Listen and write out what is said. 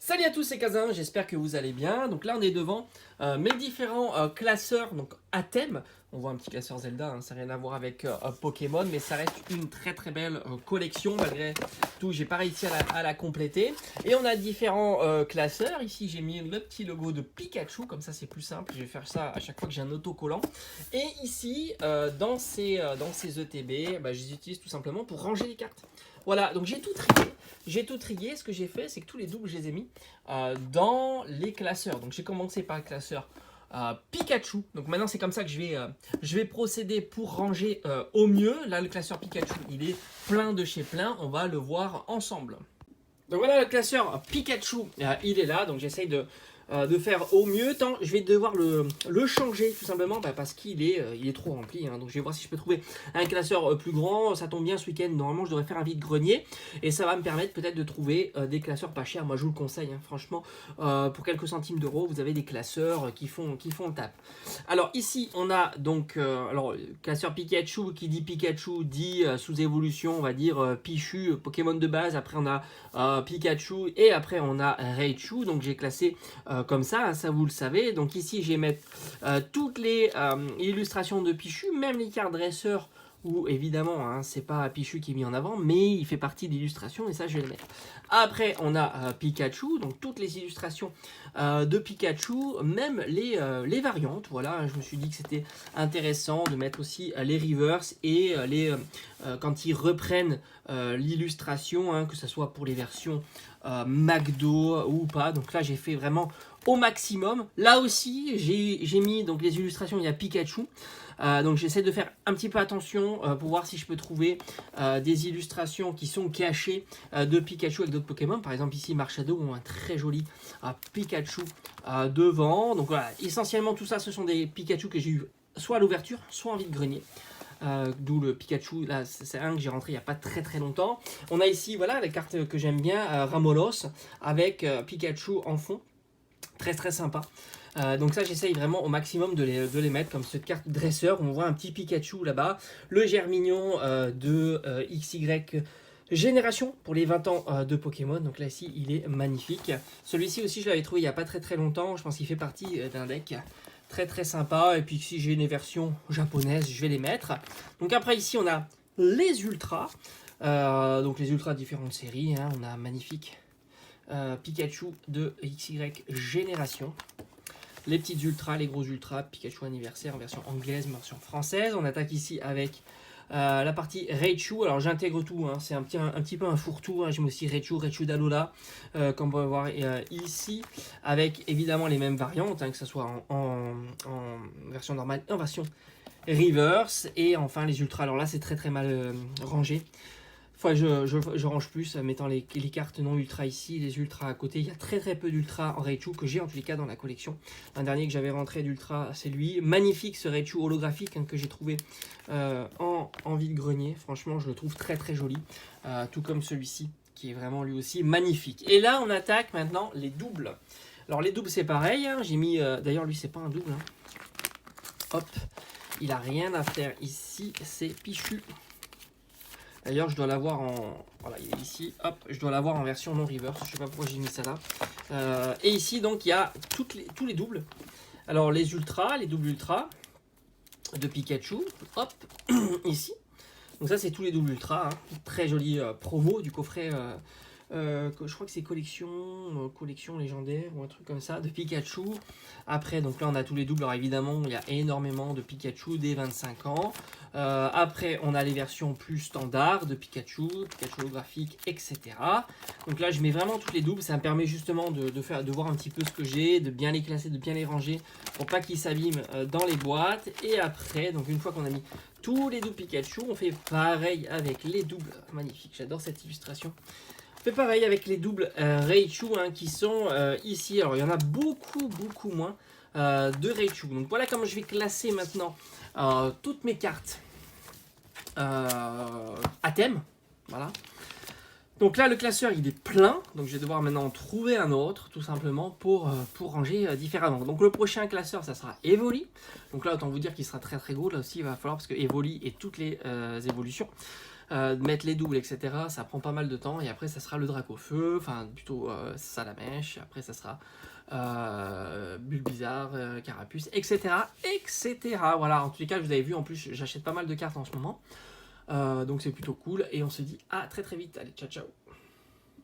Salut à tous, c'est Kazin, j'espère que vous allez bien. Donc là on est devant mes différents classeurs donc à thème. On voit un petit classeur Zelda, hein, ça n'a rien à voir avec Pokémon, mais ça reste une très très belle collection. Malgré tout, j'ai pas réussi à la compléter. Et on a différents classeurs. Ici j'ai mis le petit logo de Pikachu, comme ça c'est plus simple. Je vais faire ça à chaque fois que j'ai un autocollant. Et ici, dans ces ETB, je les utilise tout simplement pour ranger les cartes. Voilà, donc j'ai tout trié. J'ai tout trié. Ce que j'ai fait, c'est que tous les doubles, je les ai mis dans les classeurs. Donc j'ai commencé par le classeur Pikachu. Donc maintenant, c'est comme ça que je vais procéder pour ranger au mieux. Là, le classeur Pikachu, il est plein de chez plein. On va le voir ensemble. Donc voilà, le classeur Pikachu, il est là. Donc j'essaye de faire au mieux. Tant je vais devoir le changer tout simplement parce qu'il est trop rempli, hein. Donc je vais voir si je peux trouver un classeur plus grand. Ça tombe bien, ce week-end normalement je devrais faire un vide-grenier et ça va me permettre peut-être de trouver des classeurs pas chers. Moi je vous le conseille, hein, franchement, pour quelques centimes d'euros vous avez des classeurs qui font le tap. Alors ici on a donc classeur Pikachu. Qui dit Pikachu dit sous évolution, on va dire Pichu, Pokémon de base. Après on a Pikachu et après on a Raichu. Donc j'ai classé comme ça, hein, ça vous le savez. Donc ici je vais mettre toutes les illustrations de Pichu, même les cartes dresseurs où évidemment hein, c'est pas Pichu qui est mis en avant, mais il fait partie de l'illustration et ça je vais le mettre. Après on a Pikachu, donc toutes les illustrations de Pikachu, même les variantes. Voilà, je me suis dit que c'était intéressant de mettre aussi les reverse et quand ils reprennent l'illustration, hein, que ce soit pour les versions McDo ou pas. Donc là j'ai fait vraiment au maximum. Là aussi j'ai mis donc les illustrations, il y a Pikachu. Donc j'essaie de faire un petit peu attention pour voir si je peux trouver des illustrations qui sont cachées de Pikachu avec d'autres Pokémon. Par exemple ici Marshado ont un très joli Pikachu devant. Donc voilà, essentiellement tout ça ce sont des Pikachu que j'ai eu soit à l'ouverture, soit en vide-grenier. D'où le Pikachu, là c'est un que j'ai rentré il n'y a pas très très longtemps. On a ici voilà les cartes que j'aime bien, Ramolos avec Pikachu en fond, très très sympa. Donc ça j'essaye vraiment au maximum de les mettre comme cette carte dresseur. On voit un petit Pikachu là-bas, le Germignon de XY Génération pour les 20 ans de Pokémon. Donc là ici il est magnifique. Celui-ci aussi je l'avais trouvé il n'y a pas très très longtemps. Je pense qu'il fait partie d'un deck très très sympa. Et puis si j'ai une version japonaise, je vais les mettre. Donc après ici on a les ultras. Donc les ultras différentes séries, hein. On a un magnifique Pikachu de XY Génération. Les petites ultras, les gros ultras, Pikachu anniversaire en version anglaise, version française. On attaque ici avec la partie Raichu. Alors j'intègre tout, hein. C'est un petit peu un fourre-tout, hein. J'ai mis aussi Raichu d'Alola, comme on peut voir ici, avec évidemment les mêmes variantes, hein, que ce soit en version normale et en version reverse. Et enfin les ultras, alors là c'est très très mal rangé. Enfin, je range plus, mettant les cartes non ultra ici, les ultras à côté. Il y a très très peu d'ultra en Raichu que j'ai en tous les cas dans la collection. Un dernier que j'avais rentré d'ultra, c'est lui. Magnifique ce Raichu holographique, hein, que j'ai trouvé en vide-grenier. Franchement, je le trouve très très joli. Tout comme celui-ci, qui est vraiment lui aussi magnifique. Et là, on attaque maintenant les doubles. Alors les doubles, c'est pareil, hein. J'ai mis... D'ailleurs, lui, c'est pas un double, hein. Hop, il a rien à faire ici, c'est Pichu. D'ailleurs, je dois l'avoir en... Voilà, il est ici. Hop, je dois l'avoir en version non reverse. Je sais pas pourquoi j'ai mis ça là. Et ici, donc, il y a tous les doubles. Alors, les ultras, les doubles ultras de Pikachu. Hop, ici. Donc ça, c'est tous les doubles ultras, hein. Très joli promo du coffret. Je crois que c'est collection légendaire ou un truc comme ça de Pikachu. Après donc là on a tous les doubles. Alors évidemment il y a énormément de Pikachu dès 25 ans. Après on a les versions plus standards de Pikachu holographique, etc. Donc là je mets vraiment tous les doubles. Ça me permet justement de voir un petit peu ce que j'ai, de bien les classer, de bien les ranger pour pas qu'ils s'abîment dans les boîtes. Et après donc une fois qu'on a mis tous les doubles Pikachu, on fait pareil avec les doubles. Magnifique, j'adore cette illustration. On fait pareil avec les doubles Raichu, hein, qui sont ici. Alors il y en a beaucoup moins de Raichu. Donc voilà comment je vais classer maintenant toutes mes cartes à thème. Voilà. Donc là le classeur il est plein. Donc je vais devoir maintenant trouver un autre tout simplement pour ranger différemment. Donc le prochain classeur ça sera Evoli. Donc là autant vous dire qu'il sera très très gros. Là aussi il va falloir parce que Evoli et toutes les évolutions. mettre les doubles, etc. Ça prend pas mal de temps, et après ça sera le Dracofeu, enfin plutôt Salamèche, après ça sera Bulbizarre, Carapuce, etc. etc. Voilà, en tous les cas, vous avez vu, en plus j'achète pas mal de cartes en ce moment, donc c'est plutôt cool, et on se dit à très très vite, allez, ciao ciao.